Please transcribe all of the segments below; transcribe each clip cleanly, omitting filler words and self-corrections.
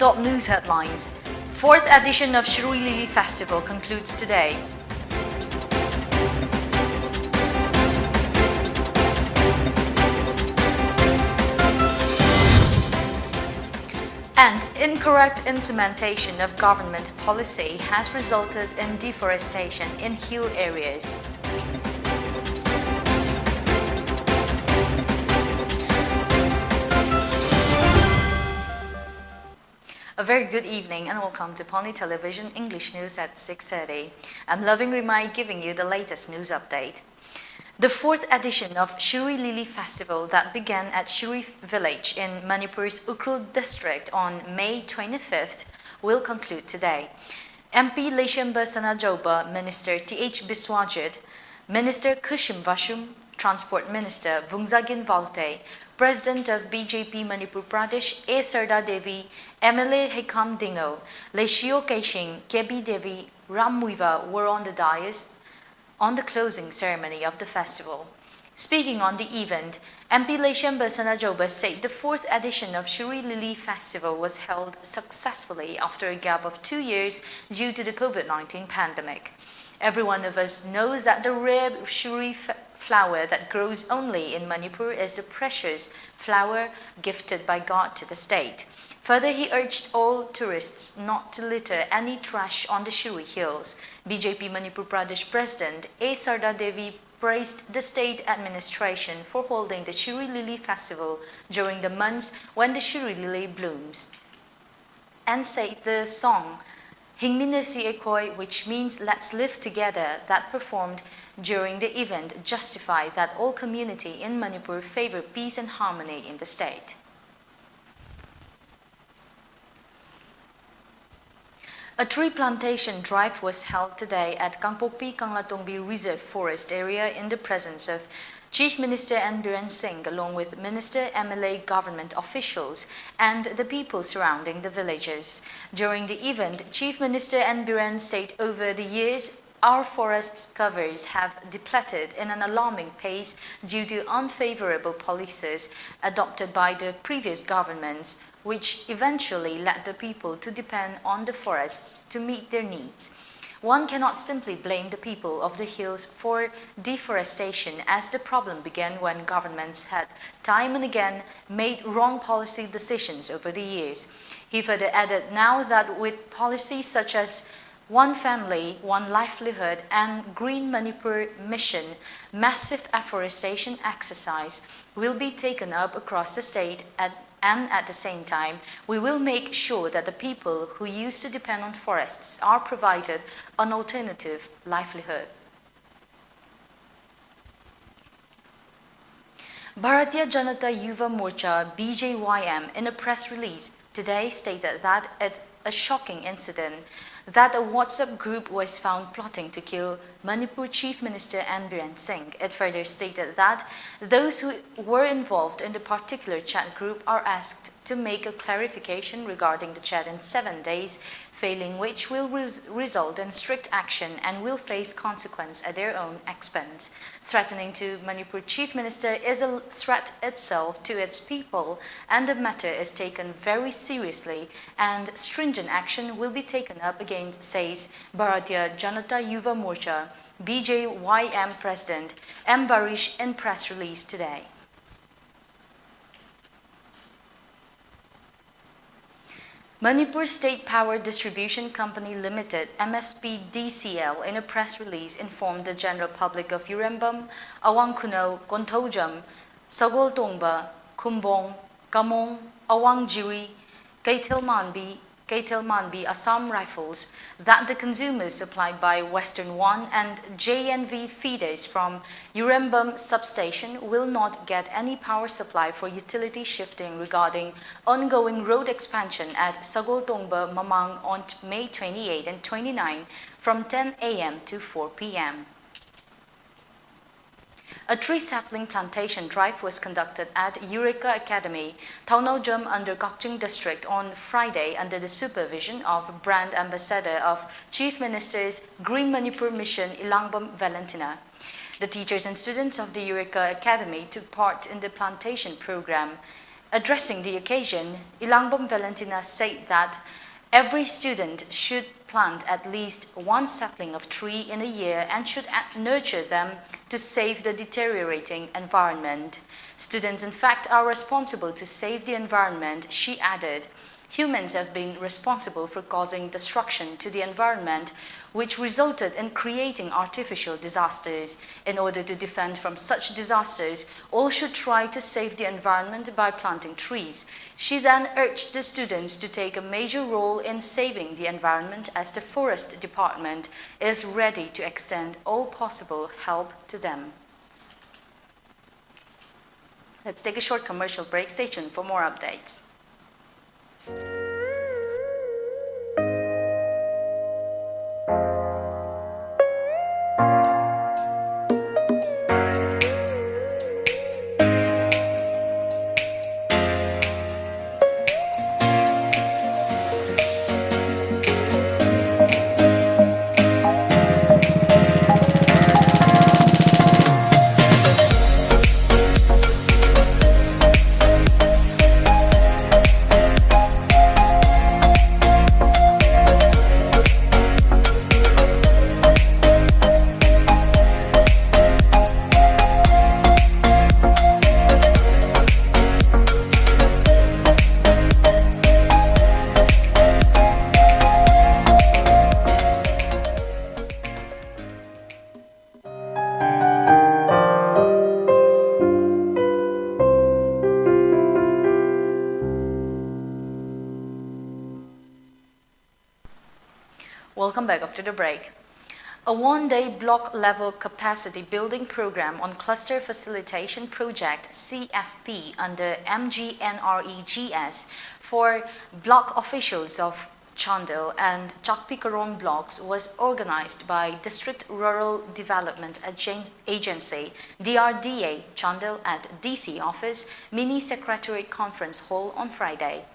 Top news headlines. Fourth edition of Shirui Lili Festival concludes today. And incorrect implementation of government policy has resulted in deforestation in hill areas. A very good evening and welcome to Pony Television English News at 6:30. I'm Loving RIMAI giving you the latest news update. The fourth edition of Shirui Lili Festival that began at Shirui village in Manipur's Ukrul district on May 25th will conclude today. MP Leshemba Sanajoba, Minister T.H. Biswajit, Minister Kushim Vashum, Transport Minister Vungzagin Valte, President of BJP Manipur Pradesh A. Sarda Devi, MLA Hekam Dingo, Leshio Keishing, Kebi Devi, Ramwiva were on the dais on the closing ceremony of the festival. Speaking on the event, MP Leshemba Sanajoba said the fourth edition of Shirui Lili Festival was held successfully after a gap of 2 years due to the COVID-19 pandemic. Every one of us knows that the rare Shirui flower that grows only in Manipur is a precious flower gifted by God to the state. Further, he urged all tourists not to litter any trash on the Shirui hills. BJP Manipur Pradesh President A. Sarda Devi praised the state administration for holding the Shirui Lili Festival during the months when the Shirui Lili blooms, and said the song Hingminesi Ekoi, which means let's live together, that performed during the event justified that all community in Manipur favor peace and harmony in the state. A tree plantation drive was held today at Kangpokpi Kanglatongbi Reserve Forest area in the presence of Chief Minister N. Biren Singh along with Minister, MLA, government officials and the people surrounding the villages. During the event, Chief Minister N. Biren said over the years our forest covers have depleted in an alarming pace due to unfavorable policies adopted by the previous governments, which eventually led the people to depend on the forests to meet their needs. One cannot simply blame the people of the hills for deforestation, as the problem began when governments had time and again made wrong policy decisions over the years. He further added now that with policies such as One Family, One Livelihood and Green Manipur Mission, massive afforestation exercise will be taken up across the state and at the same time, we will make sure that the people who used to depend on forests are provided an alternative livelihood. Bharatiya Janata Yuva Morcha (BJYM) in a press release today stated that it's a shocking incident that a WhatsApp group was found plotting to kill Manipur Chief Minister N. Biren Singh. It further stated that those who were involved in the particular chat group are asked to make a clarification regarding the chat in 7 days, failing which will result in strict action and will face consequence at their own expense. Threatening to Manipur Chief Minister is a threat itself to its people, and the matter is taken very seriously and stringent action will be taken up against, says Bharatiya Janata Yuva Morcha BJYM President M. Barish in press release today. Manipur State Power Distribution Company Limited MSPDCL in a press release informed the general public of Urembam, Awangkuno, Kontojam, Sagoltongba, Kumbong, Kamong, Awangjiri, Kaitelmanbi Assam Rifles that the consumers supplied by Western One and JNV feeders from Urembam substation will not get any power supply for utility shifting regarding ongoing road expansion at Sagoltongba Mamang on May 28 and 29 from 10 a.m. to 4 p.m. A tree sapling plantation drive was conducted at Eureka Academy, Taunojam under Gokching District on Friday under the supervision of Brand Ambassador of Chief Minister's Green Manipur Mission Ilangbam Valentina. The teachers and students of the Eureka Academy took part in the plantation program Addressing the occasion, Ilangbom Valentina said that every student should plant at least one sapling of tree in a year and should nurture them to save the deteriorating environment. Students, in fact, are responsible to save the environment, she added. Humans have been responsible for causing destruction to the environment, which resulted in creating artificial disasters. In order to defend from such disasters, all should try to save the environment by planting trees. She then urged the students to take a major role in saving the environment as the Forest Department is ready to extend all possible help to them. Let's take a short commercial break. Stay tuned for more updates. Welcome back after the break. A one-day block-level capacity building program on Cluster Facilitation Project CFP under MGNREGS for block officials of Chandel and Chakpikarong blocks was organized by District Rural Development Agency DRDA Chandel at DC office Mini Secretariat Conference Hall on Friday.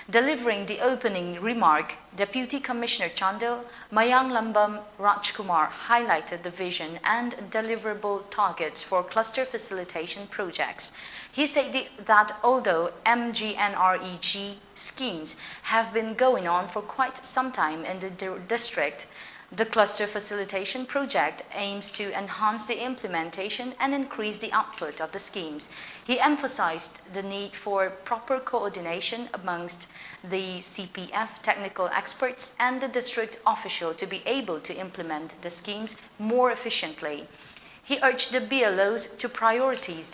Delivering the opening remark, Deputy Commissioner Chandel Mayang Lambam Rajkumar highlighted the vision and deliverable targets for cluster facilitation projects. He said that although MGNREG schemes have been going on for quite some time in the district, the cluster facilitation project aims to enhance the implementation and increase the output of the schemes. He emphasized the need for proper coordination amongst the CPF technical experts and the district official to be able to implement the schemes more efficiently. He urged the BLOs to prioritize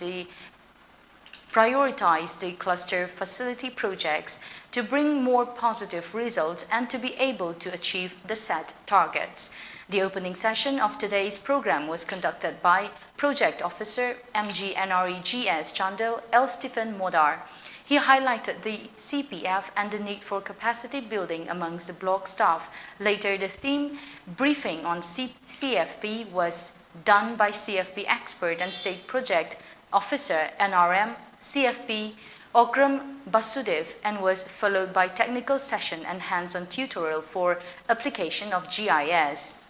the cluster facility projects to bring more positive results and to be able to achieve the set targets. The opening session of today's program was conducted by Project Officer MGNREGS Chandel L. Stephen Modar. He highlighted the CPF and the need for capacity building amongst the block staff. Later, the theme briefing on CFP was done by CFP expert and state project officer NRM CFP Okram Basudev and was followed by technical session and hands-on tutorial for application of GIS.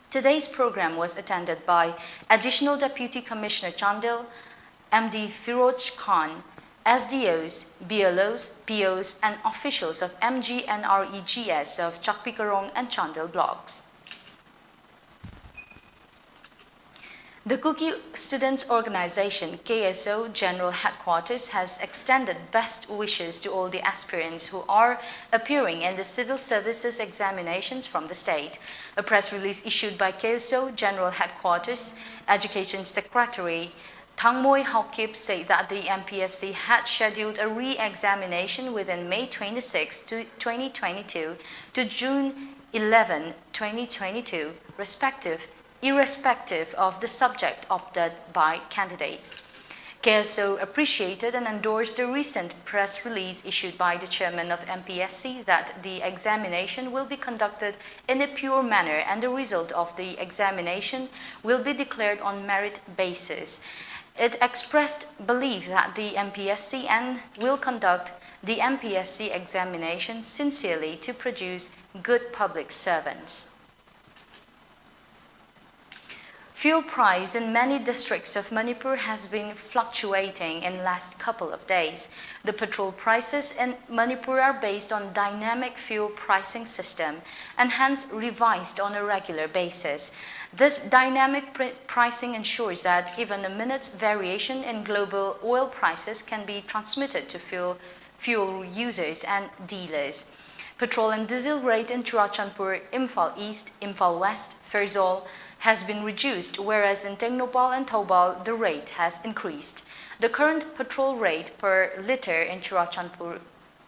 Today's program was attended by Additional Deputy Commissioner Chandel, MD Firoj Khan, SDOs, BLOs, POs and officials of MGNREGS of Chakpikarong and Chandel blocks. The Kuki Students Organization KSO General Headquarters has extended best wishes to all the aspirants who are appearing in the civil services examinations from the state. A press release issued by KSO General Headquarters Education Secretary Thangmoy Haokip said that the MPSC had scheduled a re-examination within May 26, 2022 to June 11, 2022, irrespective of the subject opted by candidates. KSO appreciated and endorsed the recent press release issued by the chairman of MPSC that the examination will be conducted in a pure manner and the result of the examination will be declared on merit basis. It expressed belief that the MPSC will conduct the MPSC examination sincerely to produce good public servants. Fuel price in many districts of Manipur has been fluctuating in last couple of days. The petrol prices in Manipur are based on dynamic fuel pricing system and hence revised on a regular basis. This dynamic pricing ensures that even a minute's variation in global oil prices can be transmitted to fuel users and dealers. Petrol and diesel rate in Churachandpur, Imphal East, Imphal West, Ferozpur has been reduced, whereas in Tengnoupal and Thoubal the rate has increased. The current petrol rate per litre in Churachandpur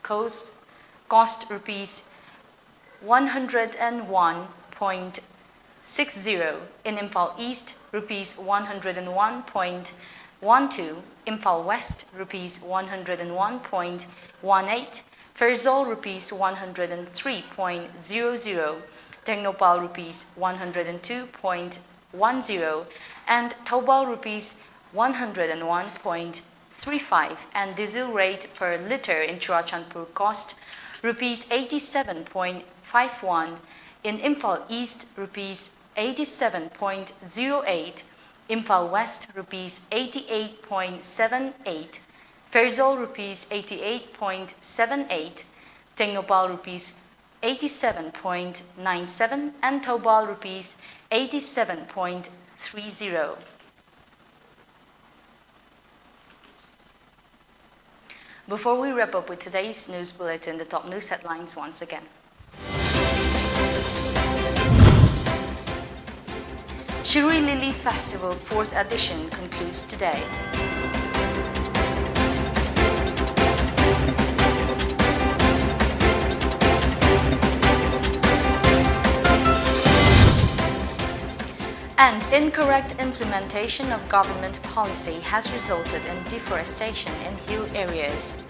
cost rupees 101.60, in Imphal East rupees 101.12, Imphal West rupees 101.18, Ferozpur rupees 103.00, Tengnoupal rupees 102.10 and Thoubal rupees 101.35, and diesel rate per litre in Churachandpur cost rupees 87.51, in Imphal East rupees 87.08, Imphal West rupees 88.78, Ferozpur rupees 88.78, Tengnoupal rupees 87.97 and Thoubal rupees 87.30. Before we wrap up with today's news bulletin, the top news headlines once again. Shuri Lily Festival 4th edition concludes today. And incorrect implementation of government policy has resulted in deforestation in hill areas.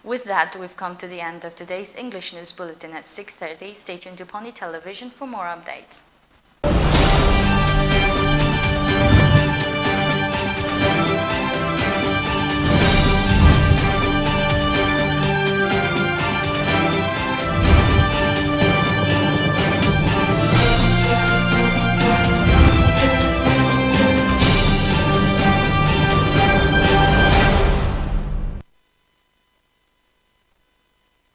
With that, we've come to the end of today's English News Bulletin at 6:30. Stay tuned to Pony Television for more updates.